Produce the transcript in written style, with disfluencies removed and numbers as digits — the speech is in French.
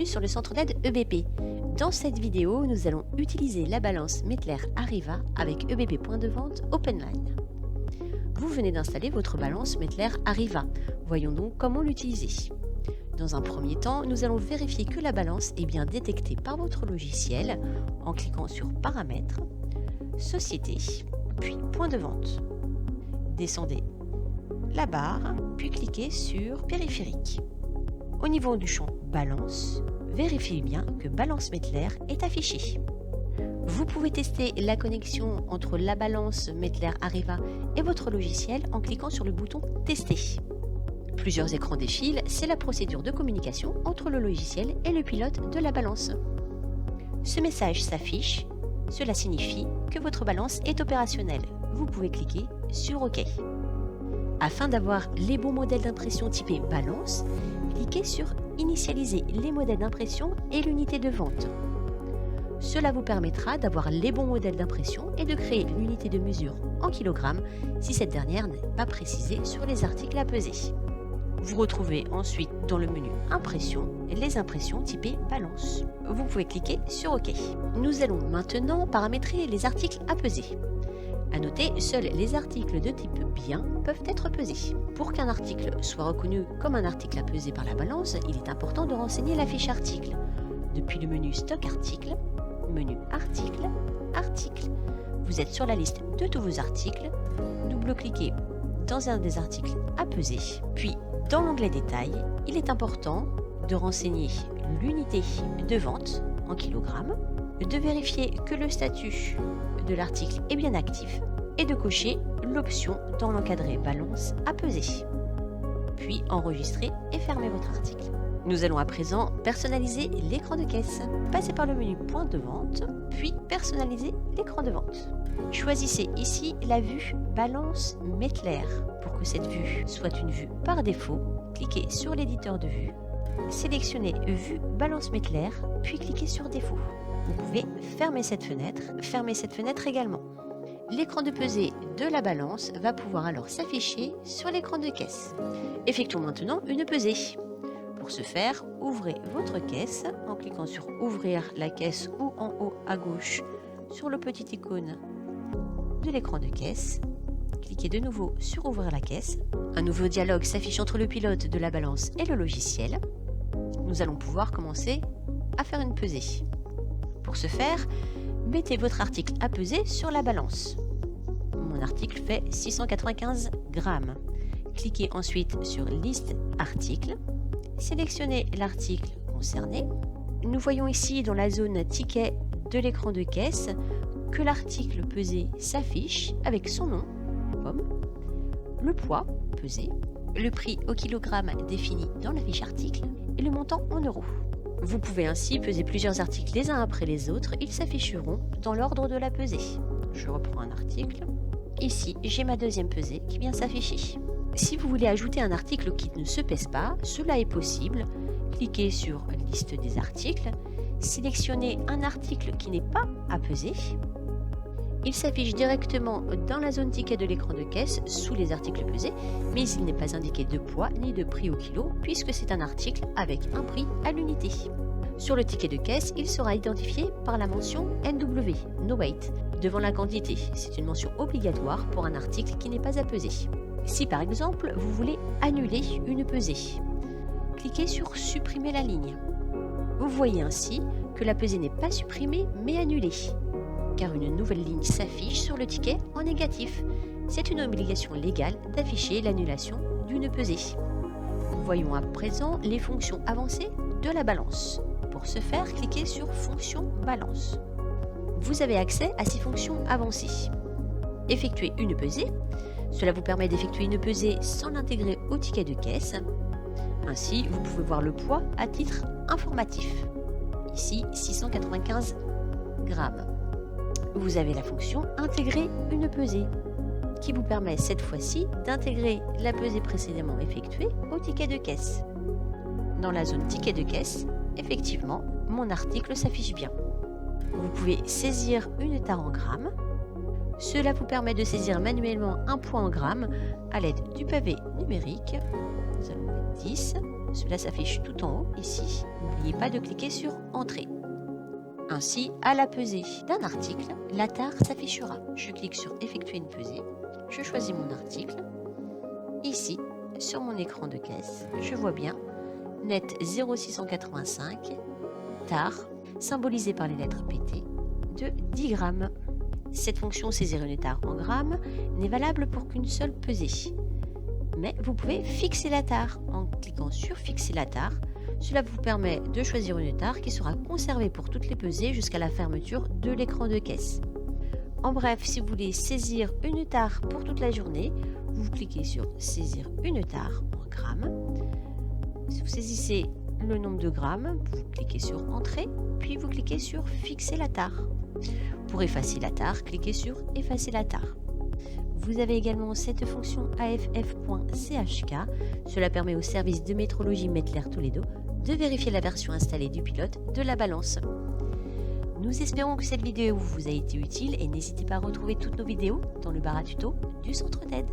bienvenue sur le centre d'aide EBP. Dans cette vidéo, nous allons utiliser la balance Mettler Arriva avec EBP point de vente OpenLine. Vous venez d'installer votre balance Mettler Arriva. Voyons donc comment l'utiliser. Dans un premier temps, nous allons vérifier que la balance est bien détectée par votre logiciel en cliquant sur Paramètres, Société, puis Point de vente. Descendez la barre, puis cliquez sur Périphérique. Au niveau du champ Balance, vérifiez bien que Balance Mettler est affiché. Vous pouvez tester la connexion entre la balance Mettler Arriva et votre logiciel en cliquant sur le bouton Tester. Plusieurs écrans défilent, c'est la procédure de communication entre le logiciel et le pilote de la balance. Ce message s'affiche, cela signifie que votre balance est opérationnelle. Vous pouvez cliquer sur OK. Afin d'avoir les bons modèles d'impression typés balance, cliquez sur Initialiser les modèles d'impression et l'unité de vente. Cela vous permettra d'avoir les bons modèles d'impression et de créer l'unité de mesure en kilogrammes si cette dernière n'est pas précisée sur les articles à peser. Vous retrouvez ensuite dans le menu Impression les impressions typées balance. Vous pouvez cliquer sur OK. Nous allons maintenant paramétrer les articles à peser. A noter, seuls les articles de type bien peuvent être pesés. Pour qu'un article soit reconnu comme un article à peser par la balance, il est important de renseigner la fiche article. Depuis le menu Stock article, menu Article, Article. Vous êtes sur la liste de tous vos articles. Double-cliquez dans un des articles à peser. Puis, dans l'onglet Détails, il est important de renseigner l'unité de vente en kilogrammes, de vérifier que le statut de l'article est bien actif et de cocher l'option dans l'encadré balance à peser. Puis enregistrer et fermer votre article. Nous allons à présent personnaliser l'écran de caisse. Passez par le menu Point de vente, puis personnaliser l'écran de vente. Choisissez ici la vue Balance Mettler. Pour que cette vue soit une vue par défaut, cliquez sur l'éditeur de vue, sélectionnez Vue Balance Mettler, puis cliquez sur Défaut. Vous pouvez fermer cette fenêtre également. L'écran de pesée de la balance va pouvoir alors s'afficher sur l'écran de caisse. Effectuons maintenant une pesée. Pour ce faire, ouvrez votre caisse en cliquant sur Ouvrir la caisse ou en haut à gauche sur le petit icône de l'écran de caisse. Cliquez de nouveau sur Ouvrir la caisse. Un nouveau dialogue s'affiche entre le pilote de la balance et le logiciel. Nous allons pouvoir commencer à faire une pesée. Pour ce faire, mettez votre article à peser sur la balance. Mon article fait 695 grammes. Cliquez ensuite sur Liste article. Sélectionnez l'article concerné. Nous voyons ici dans la zone ticket de l'écran de caisse que l'article pesé s'affiche avec son nom, pomme, le poids pesé, le prix au kilogramme défini dans la fiche article et le montant en euros. Vous pouvez ainsi peser plusieurs articles les uns après les autres, ils s'afficheront dans l'ordre de la pesée. Je reprends un article. Ici, j'ai ma deuxième pesée qui vient s'afficher. Si vous voulez ajouter un article qui ne se pèse pas, cela est possible. Cliquez sur Liste des articles, sélectionnez un article qui n'est pas à peser. Il s'affiche directement dans la zone ticket de l'écran de caisse sous les articles pesés, mais il n'est pas indiqué de poids ni de prix au kilo puisque c'est un article avec un prix à l'unité. Sur le ticket de caisse, il sera identifié par la mention NW, No Weight, devant la quantité. C'est une mention obligatoire pour un article qui n'est pas à peser. Si par exemple, vous voulez annuler une pesée, cliquez sur Supprimer la ligne. Vous voyez ainsi que la pesée n'est pas supprimée mais annulée, car une nouvelle ligne s'affiche sur le ticket en négatif. C'est une obligation légale d'afficher l'annulation d'une pesée. Voyons à présent les fonctions avancées de la balance. Pour ce faire, cliquez sur Fonction Balance. Vous avez accès à ces fonctions avancées. Effectuer une pesée. Cela vous permet d'effectuer une pesée sans l'intégrer au ticket de caisse. Ainsi, vous pouvez voir le poids à titre informatif. Ici, 695 grammes. Vous avez la fonction Intégrer une pesée qui vous permet cette fois-ci d'intégrer la pesée précédemment effectuée au ticket de caisse. Dans la zone ticket de caisse, effectivement, mon article s'affiche bien. Vous pouvez saisir une tare en grammes. Cela vous permet de saisir manuellement un poids en grammes à l'aide du pavé numérique. Nous allons mettre 10. cela s'affiche tout en haut ici. N'oubliez pas de cliquer sur Entrée. Ainsi, à la pesée d'un article, la tare s'affichera. Je clique sur Effectuer une pesée, je choisis mon article. Ici, sur mon écran de caisse, je vois bien net 0,685, tare, symbolisé par les lettres PT, de 10 grammes. Cette fonction saisir une tare en grammes n'est valable pour qu'une seule pesée. Mais vous pouvez fixer la tare en cliquant sur Fixer la tare. Cela vous permet de choisir une tare qui sera conservée pour toutes les pesées jusqu'à la fermeture de l'écran de caisse. En bref, si vous voulez saisir une tare pour toute la journée, vous cliquez sur Saisir une tare en grammes. Si vous saisissez le nombre de grammes, vous cliquez sur Entrée, puis vous cliquez sur Fixer la tare. Pour effacer la tare, cliquez sur Effacer la tare. Vous avez également cette fonction aff.chk. Cela permet au service de métrologie Mettler Toledo de vérifier la version installée du pilote de la balance. Nous espérons que cette vidéo vous a été utile et n'hésitez pas à retrouver toutes nos vidéos dans le bar à tuto du centre d'aide.